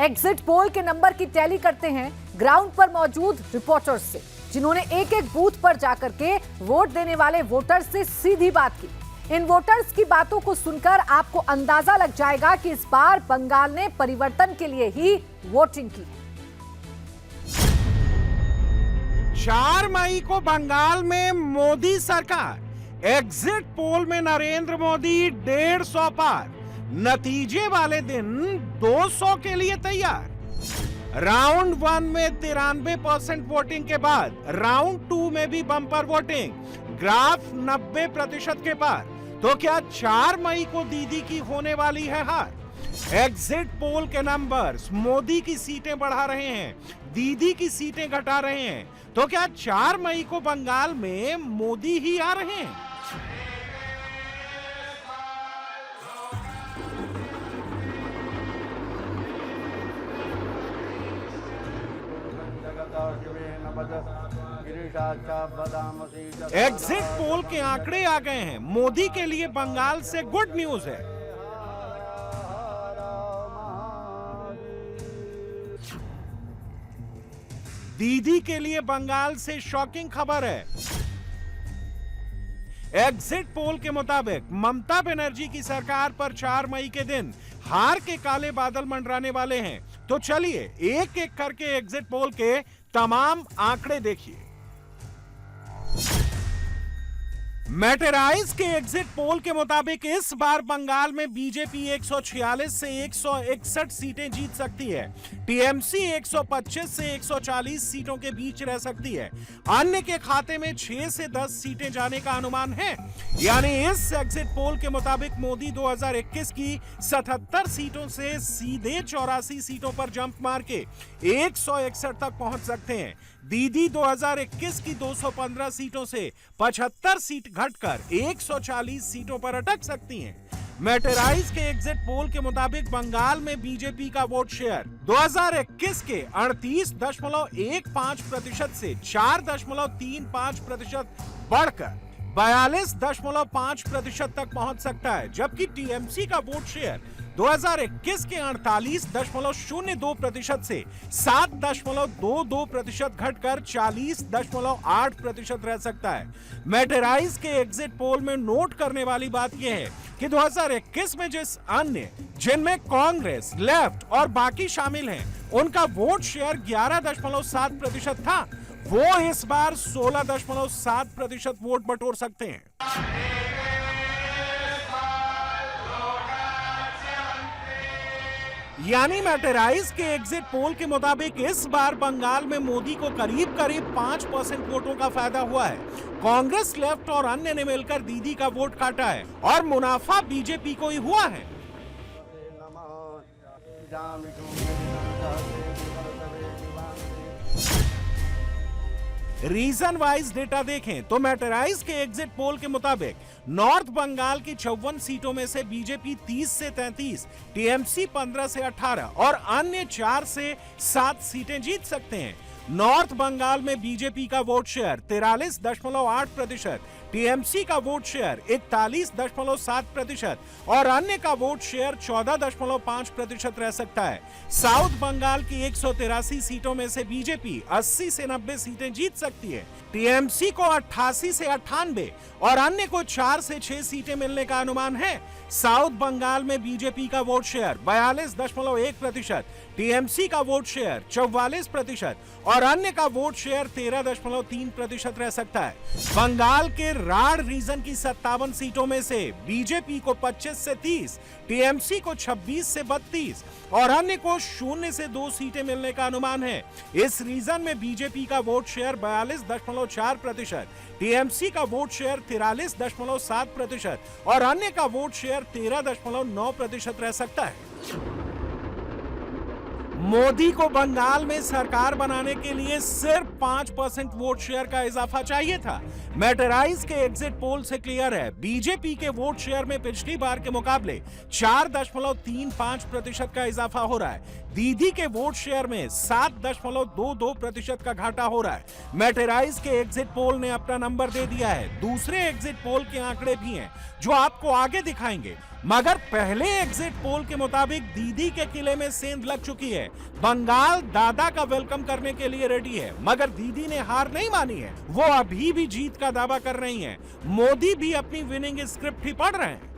Exit poll के number की tally करते हैं ग्राउंड पर मौजूद रिपोर्टर्स से, जिन्होंने एक एक बूथ पर जाकर के वोट देने वाले वोटर्स से सीधी बात की। इन वोटर्स की बातों को सुनकर आपको अंदाजा लग जाएगा कि इस बार बंगाल ने परिवर्तन के लिए ही वोटिंग की। 4 मई को बंगाल में मोदी सरकार, एग्जिट पोल में नरेंद्र मोदी 150 पार, नतीजे वाले दिन 200 के लिए तैयार। राउंड 1 में 93% वोटिंग के बाद राउंड 2 में भी बम्पर वोटिंग, ग्राफ 90% के पार। तो क्या 4 मई को दीदी की होने वाली है हार? एग्जिट पोल के नंबर्स मोदी की सीटें बढ़ा रहे हैं, दीदी की सीटें घटा रहे हैं। तो क्या 4 मई को बंगाल में मोदी ही आ रहे हैं? एग्जिट पोल के आंकड़े आ गए हैं। मोदी के लिए बंगाल से गुड न्यूज है। दीदी के लिए बंगाल से शॉकिंग खबर है। एग्जिट पोल के मुताबिक ममता बनर्जी की सरकार पर 4 मई के दिन हार के काले बादल मंडराने वाले हैं। तो चलिए एक एक करके एग्जिट पोल के तमाम आंकड़े देखिए। मैटेराइज के एग्जिट पोल के मुताबिक इस बार बंगाल में बीजेपी 146 से 161 सीटें जीत सकती है। टीएमसी 125 से 140 सीटों के बीच रह सकती है। अन्य के खाते में 6 से 10 सीटें जाने का अनुमान है। यानी इस एग्जिट पोल के मुताबिक मोदी 2021 की 77 सीटों से सीधे 84 सीटों पर जंप मार के 161 तक पहुंच सकते हैं। दीदी 2021 की 215 सीटों से 75 सीट घटकर 140 सीटों पर अटक सकती हैं। मैटेराइज के एग्जिट पोल के मुताबिक बंगाल में बीजेपी का वोट शेयर 2021 के 38.15% से 4.35% बढ़कर 42.5% तक पहुंच सकता है, जबकि टीएमसी का वोट शेयर 2021 के 48.02% से 7.22% घटकर 40.8% रह सकता है। मैटेराइज के एग्जिट पोल में नोट करने वाली बात यह है कि 2021 में जिनमें कांग्रेस, लेफ्ट और बाकी शामिल हैं, उनका वोट शेयर 11.7% था, वो इस बार 16.7% वोट बटोर सकते हैं। यानी मैटेराइज के एग्जिट पोल के मुताबिक इस बार बंगाल में मोदी को करीब 5% वोटों का फायदा हुआ है। कांग्रेस, लेफ्ट और अन्य ने मिलकर दीदी का वोट काटा है और मुनाफा बीजेपी को ही हुआ है। रीजन वाइज डेटा देखें तो मैटेराइज के एग्जिट पोल के मुताबिक नॉर्थ बंगाल की 54 सीटों में से बीजेपी 30 से 33, टीएमसी 15 से 18 और अन्य 4 से 7 सीटें जीत सकते हैं। नॉर्थ बंगाल में बीजेपी का वोट शेयर 43.8%, टीएमसी का वोट शेयर 41.7% और अन्य का वोट शेयर 14.5% रह सकता है। साउथ बंगाल की 183 सीटों में से बीजेपी 80 से 90 सीटें जीत सकती है। टीएमसी को 88 से 98 और अन्य को 4 से 6 सीटें मिलने का अनुमान है। साउथ बंगाल में बीजेपी का वोट शेयर 42.1%, टीएमसी का वोट शेयर 44% और अन्य का वोट शेयर 13.3% रह सकता है। बंगाल के राढ़ रीजन की 57 सीटों में से बीजेपी को 25 से 30, टीएमसी को 26 से 32 और अन्य को 0 से 2 सीटें मिलने का अनुमान है। इस रीजन में बीजेपी का वोट शेयर 42.4%, टीएमसी का वोट शेयर 43.7% और अन्य का वोट शेयर 13.9% रह सकता है। मोदी को बंगाल में सरकार बनाने के लिए सिर्फ 5% वोट शेयर का इजाफा चाहिए था। मैटेराइज के एग्जिट पोल से क्लियर है, बीजेपी के वोट शेयर में पिछली बार के मुकाबले 4.35% का इजाफा हो रहा है। दीदी के वोट शेयर में 7.22% का घाटा हो रहा है। मैटेराइज के एग्जिट पोल ने अपना नंबर दे दिया है। दूसरे एग्जिट पोल के आंकड़े भी हैं जो आपको आगे दिखाएंगे। मगर पहले एग्जिट पोल के मुताबिक दीदी के किले में सेंध लग चुकी है। बंगाल दादा का वेलकम करने के लिए रेडी है, मगर दीदी ने हार नहीं मानी है। वो अभी भी जीत का दावा कर रही हैं। मोदी भी अपनी विनिंग स्क्रिप्ट ही पढ़ रहे हैं।